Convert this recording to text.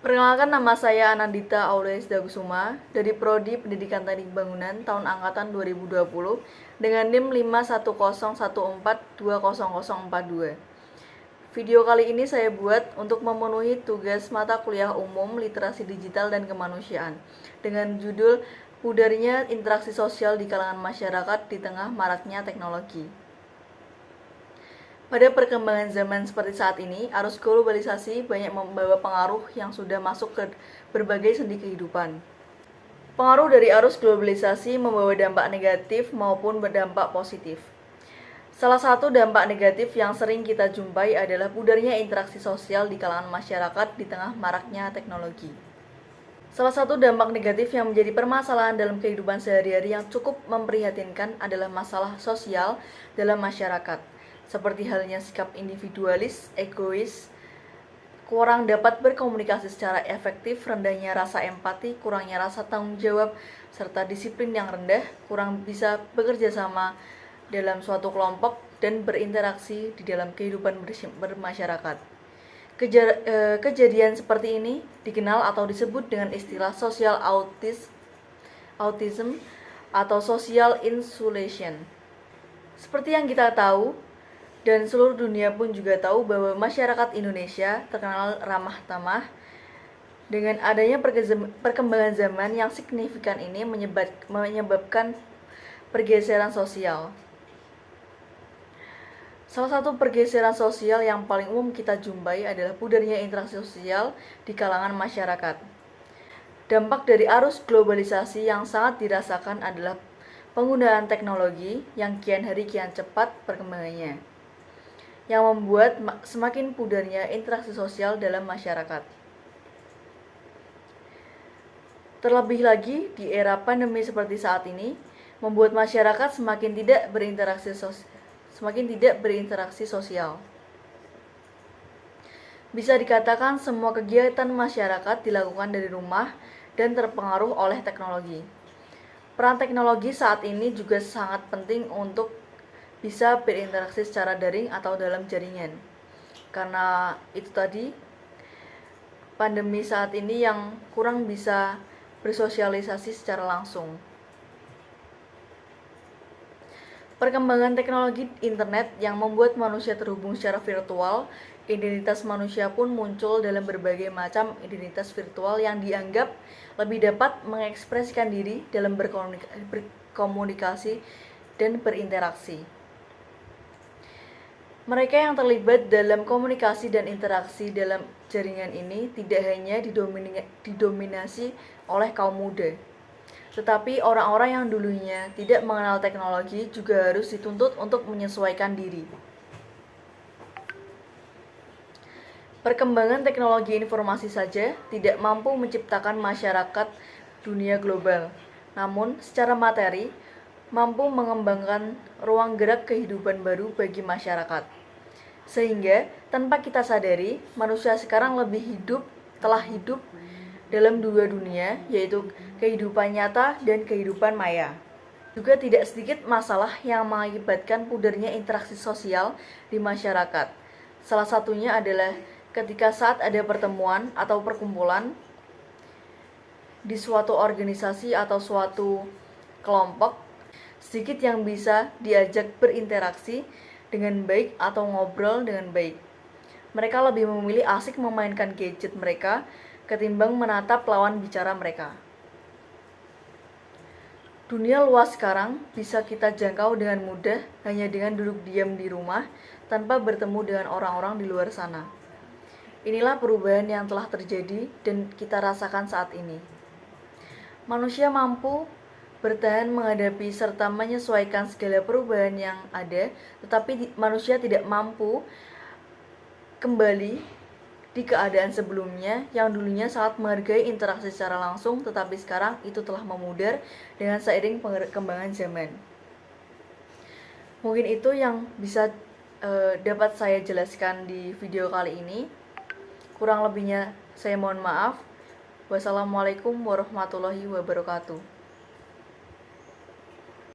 Perkenalkan, nama saya Anandita Auliasda Kusuma dari Prodi Pendidikan Teknik Bangunan tahun angkatan 2020 dengan NIM 51014200042. Video kali ini saya buat untuk memenuhi tugas mata kuliah umum literasi digital dan kemanusiaan dengan judul pudarnya interaksi sosial di kalangan masyarakat di tengah maraknya teknologi. Pada perkembangan zaman seperti saat ini, arus globalisasi banyak membawa pengaruh yang sudah masuk ke berbagai sendi kehidupan. Pengaruh dari arus globalisasi membawa dampak negatif maupun berdampak positif. Salah satu dampak negatif yang sering kita jumpai adalah pudarnya interaksi sosial di kalangan masyarakat di tengah maraknya teknologi. Salah satu dampak negatif yang menjadi permasalahan dalam kehidupan sehari-hari yang cukup memprihatinkan adalah masalah sosial dalam masyarakat, seperti halnya sikap individualis, egois, kurang dapat berkomunikasi secara efektif, rendahnya rasa empati, kurangnya rasa tanggung jawab, serta disiplin yang rendah, kurang bisa bekerja sama dalam suatu kelompok dan berinteraksi di dalam kehidupan bermasyarakat. Kejadian seperti ini dikenal atau disebut dengan istilah social autism atau social insulation. Seperti yang kita tahu, dan seluruh dunia pun juga tahu bahwa masyarakat Indonesia terkenal ramah tamah. Dengan adanya perkembangan zaman yang signifikan ini menyebabkan pergeseran sosial. Salah satu pergeseran sosial yang paling umum kita jumpai adalah pudarnya interaksi sosial di kalangan masyarakat. Dampak dari arus globalisasi yang sangat dirasakan adalah penggunaan teknologi yang kian hari kian cepat perkembangannya, yang membuat semakin pudarnya interaksi sosial dalam masyarakat. Terlebih lagi di era pandemi seperti saat ini, membuat masyarakat semakin tidak berinteraksi sosial. Bisa dikatakan semua kegiatan masyarakat dilakukan dari rumah dan terpengaruh oleh teknologi. Peran teknologi saat ini juga sangat penting untuk bisa berinteraksi secara daring atau dalam jaringan. Karena itu tadi, pandemi saat ini yang kurang bisa bersosialisasi secara langsung. Perkembangan teknologi internet yang membuat manusia terhubung secara virtual, identitas manusia pun muncul dalam berbagai macam identitas virtual yang dianggap lebih dapat mengekspresikan diri dalam berkomunikasi dan berinteraksi. Mereka yang terlibat dalam komunikasi dan interaksi dalam jaringan ini tidak hanya didominasi oleh kaum muda, tetapi orang-orang yang dulunya tidak mengenal teknologi juga harus dituntut untuk menyesuaikan diri. Perkembangan teknologi informasi saja tidak mampu menciptakan masyarakat dunia global, namun secara materi mampu mengembangkan ruang gerak kehidupan baru bagi masyarakat. Sehingga tanpa kita sadari, manusia sekarang telah hidup dalam dua dunia, yaitu kehidupan nyata dan kehidupan maya. Juga tidak sedikit masalah yang mengakibatkan pudarnya interaksi sosial di masyarakat. Salah satunya adalah ketika saat ada pertemuan atau perkumpulan di suatu organisasi atau suatu kelompok, sedikit yang bisa diajak berinteraksi dengan baik atau ngobrol dengan baik. Mereka lebih memilih asik memainkan gadget mereka ketimbang menatap lawan bicara mereka. Dunia luas sekarang bisa kita jangkau dengan mudah hanya dengan duduk diam di rumah tanpa bertemu dengan orang-orang di luar sana. Inilah perubahan yang telah terjadi dan kita rasakan saat ini. Manusia mampu bertahan menghadapi serta menyesuaikan segala perubahan yang ada, tetapi manusia tidak mampu kembali di keadaan sebelumnya yang dulunya sangat menghargai interaksi secara langsung, tetapi sekarang itu telah memudar dengan seiring perkembangan zaman. Mungkin itu yang bisa dapat saya jelaskan di video kali ini. Kurang lebihnya saya mohon maaf. Wassalamualaikum warahmatullahi wabarakatuh.